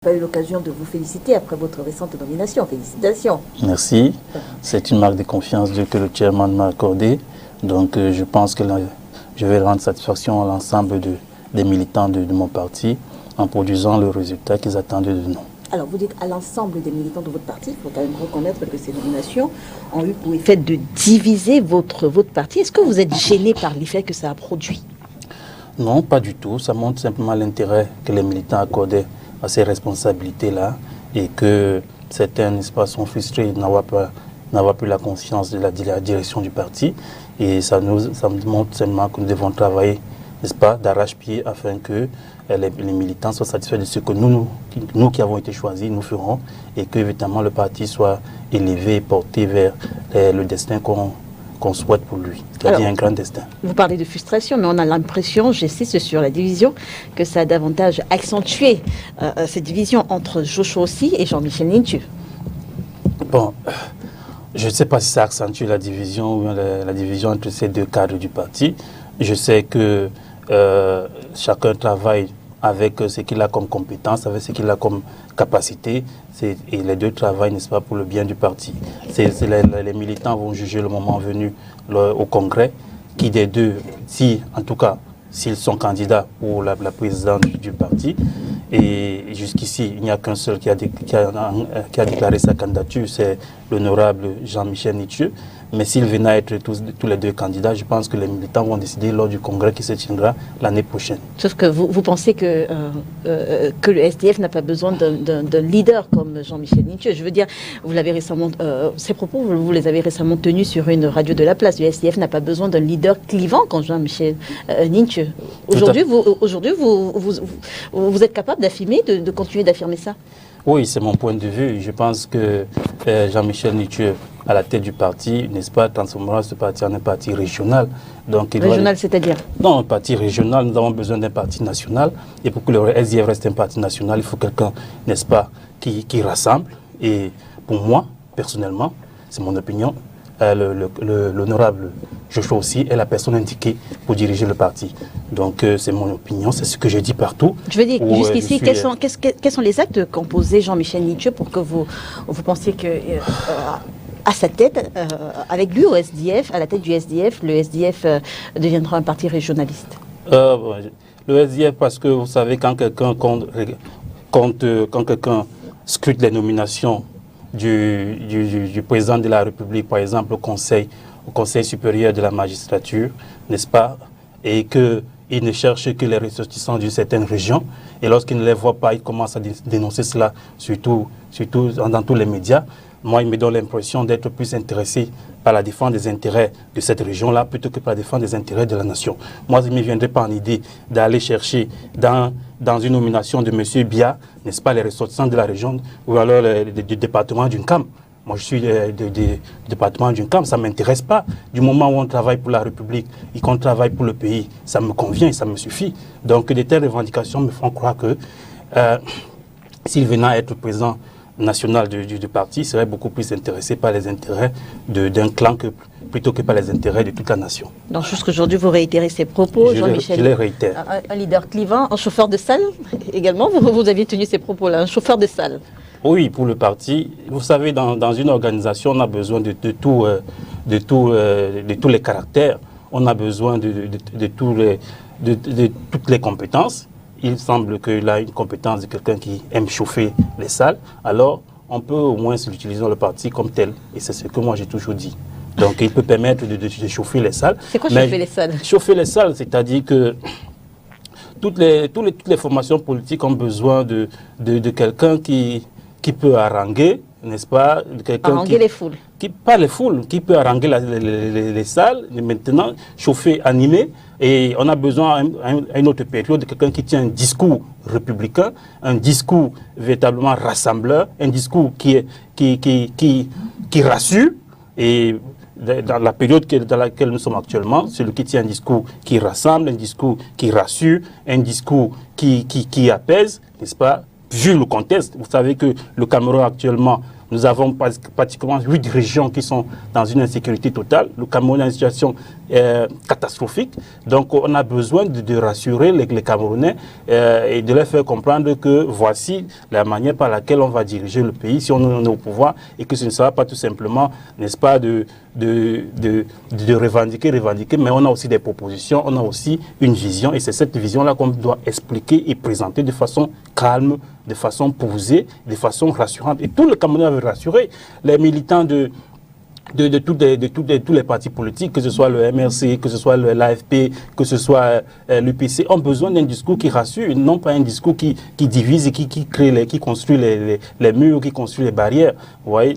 Pas eu l'occasion de vous féliciter après votre récente nomination. Félicitations. Merci. C'est une marque de confiance que le chairman m'a accordée. Donc je pense que je vais rendre satisfaction à l'ensemble des militants de mon parti en produisant le résultat qu'ils attendaient de nous. Alors vous dites à l'ensemble des militants de votre parti, il faut quand même reconnaître que ces nominations ont eu pour effet de diviser votre parti. Est-ce que vous êtes gêné par l'effet que ça a produit? Non, pas du tout. Ça montre simplement l'intérêt que les militants accordaient à ces responsabilités-là et que certains, n'est-ce pas, sont frustrés n'avoir plus la conscience de la direction du parti. Et ça montre seulement que nous devons travailler, n'est-ce pas, d'arrache-pied afin que les militants soient satisfaits de ce que nous qui avons été choisis, nous ferons et que, évidemment, le parti soit élevé et porté vers le destin qu'on souhaite pour lui, c'est-à-dire un grand destin. Vous parlez de frustration, mais on a l'impression, j'insiste sur la division, que ça a davantage accentué cette division entre Joshua aussi et Jean-Michel Nintu. Bon, je ne sais pas si ça accentue la division ou la division entre ces deux cadres du parti. Je sais que chacun travaille avec ce qu'il a comme compétence, avec ce qu'il a comme capacité, et les deux travaillent, n'est-ce pas, pour le bien du parti. Les militants vont juger le moment venu au Congrès, qui des deux, en tout cas, s'ils sont candidats pour la présidence du parti. Et jusqu'ici, il n'y a qu'un seul qui a déclaré sa candidature, c'est l'honorable Jean-Michel Nintu. Mais s'ils venaient à être tous les deux candidats, je pense que les militants vont décider lors du congrès qui se tiendra l'année prochaine. Sauf que vous pensez que le SDF n'a pas besoin d'un leader comme Jean-Michel Nintu. Je veux dire, vous l'avez récemment, ces propos, vous les avez récemment tenus sur une radio de la place. Le SDF n'a pas besoin d'un leader clivant comme Jean-Michel Nintu. Aujourd'hui, vous êtes capable d'affirmer, de continuer d'affirmer ça? Oui, c'est mon point de vue. Je pense que Jean-Michel Nintu, à la tête du parti, n'est-ce pas, transformera ce parti en un parti régional. Donc, régional, c'est-à-dire? Non, un parti régional, nous avons besoin d'un parti national. Et pour que le SDF reste un parti national, il faut quelqu'un, n'est-ce pas, qui rassemble. Et pour moi, personnellement, c'est mon opinion, l'honorable Joshua aussi est la personne indiquée pour diriger le parti. Donc c'est mon opinion, c'est ce que je dis partout. Je veux dire, jusqu'ici, quels sont les actes qu'ont posé Jean-Michel Nintu pour que vous pensiez que à sa tête, avec lui au SDF, à la tête du SDF, le SDF deviendra un parti régionaliste? Le SDF, parce que vous savez, quand quelqu'un scrute les nominations du président de la République, par exemple au Conseil supérieur de la magistrature, n'est-ce pas, et qu'il ne cherche que les ressortissants d'une certaine région, et lorsqu'il ne les voit pas, il commence à dénoncer cela, surtout dans tous les médias. Moi, il me donne l'impression d'être plus intéressé par la défense des intérêts de cette région-là plutôt que par la défense des intérêts de la nation. Moi, il ne me viendrait pas en idée d'aller chercher dans une nomination de M. Bia, n'est-ce pas, les ressortissants de la région ou alors du département d'Unkam. Moi, je suis du département d'Unkam, ça ne m'intéresse pas. Du moment où on travaille pour la République et qu'on travaille pour le pays, ça me convient et ça me suffit. Donc, de telles revendications me font croire que s'il venait à être président national du parti, serait beaucoup plus intéressé par les intérêts d'un clan plutôt que par les intérêts de toute la nation. Donc jusqu'aujourd'hui, vous réitérez ces propos, Jean-Michel. Je les réitère. Un leader clivant, un chauffeur de salle également, vous aviez tenu ces propos-là, un chauffeur de salle. Oui, pour le parti. Vous savez, dans une organisation, on a besoin de tous les caractères, on a besoin de toutes les compétences. Il semble qu'il a une compétence de quelqu'un qui aime chauffer les salles, alors on peut au moins l'utiliser dans le parti comme tel. Et c'est ce que moi j'ai toujours dit. Donc il peut permettre de chauffer les salles. C'est quoi chauffer les salles? Chauffer les salles, c'est-à-dire que toutes les formations politiques ont besoin de quelqu'un qui peut haranguer, n'est-ce pas? Haranguer les foules. Pas les foules, qui peut haranguer les salles, et maintenant chauffer, animer. Et on a besoin à une autre période de quelqu'un qui tient un discours républicain, un discours véritablement rassembleur, un discours qui rassure. Et dans la période dans laquelle nous sommes actuellement, celui qui tient un discours qui rassemble, un discours qui rassure, un discours qui apaise, n'est-ce pas? Vu le contexte, vous savez que le Cameroun actuellement Nous avons pratiquement 8 régions qui sont dans une insécurité totale. Le Cameroun est dans une situation catastrophique. Donc, on a besoin de rassurer les Camerounais et de leur faire comprendre que voici la manière par laquelle on va diriger le pays si on est au pouvoir et que ce ne sera pas tout simplement, n'est-ce pas, de revendiquer, mais on a aussi des propositions, on a aussi une vision et c'est cette vision-là qu'on doit expliquer et présenter de façon calme, de façon posée, de façon rassurante. Et tout le Cameroun veut rassurer les militants de tous les partis politiques, que ce soit le MRC, que ce soit l'AFP, que ce soit l'UPC, ont besoin d'un discours qui rassure, non pas un discours qui divise et qui construit les murs, qui construit les barrières.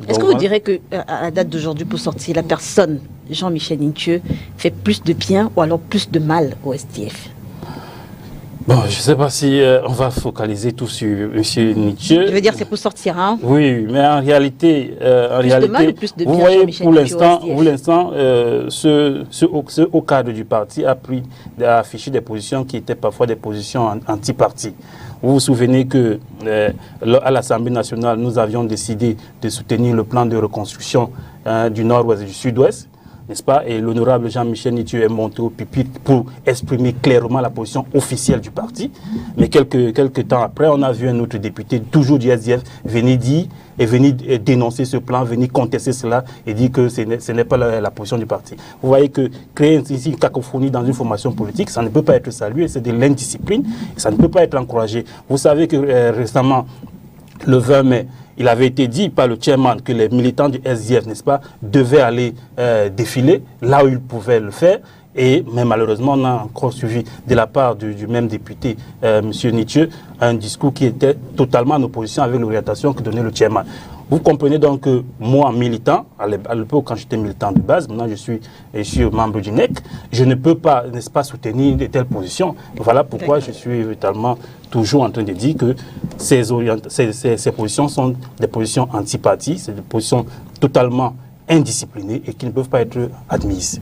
Est-ce que vous direz qu'à la date d'aujourd'hui, pour sortir, la personne Jean-Michel Ntieux fait plus de bien ou alors plus de mal au SDF? Bon, je ne sais pas si on va focaliser tout sur M. Ntieux. Je veux dire, c'est pour sortir, hein? Oui, mais en réalité, de mal ou plus de vous bien, voyez, pour l'instant, ce haut cadre du parti a affiché des positions qui étaient parfois des positions anti-parti. Vous vous souvenez que à l'Assemblée nationale, nous avions décidé de soutenir le plan de reconstruction du Nord-Ouest et du Sud-Ouest, n'est-ce pas? Et l'honorable Jean-Michel Ntieux est monté au pupitre pour exprimer clairement la position officielle du parti. Mais quelques temps après, on a vu un autre député, toujours du SDF, venir dénoncer ce plan, venir contester cela et dire que ce n'est pas la position du parti. Vous voyez que créer ici une cacophonie dans une formation politique, ça ne peut pas être salué, c'est de l'indiscipline, ça ne peut pas être encouragé. Vous savez que récemment, le 20 mai, il avait été dit par le chairman que les militants du SDF, n'est-ce pas, devaient aller défiler là où ils pouvaient le faire. Mais malheureusement, on a encore suivi de la part du même député, M. Ntieux, un discours qui était totalement en opposition avec l'orientation que donnait le chairman. Vous comprenez donc que moi, militant, à l'époque quand j'étais militant de base, maintenant je suis membre du NEC, je ne peux pas, n'est-ce pas, soutenir de telles positions. Voilà pourquoi je suis totalement toujours en train de dire que ces positions sont des positions anti-parti, c'est des positions totalement indisciplinées et qui ne peuvent pas être admises.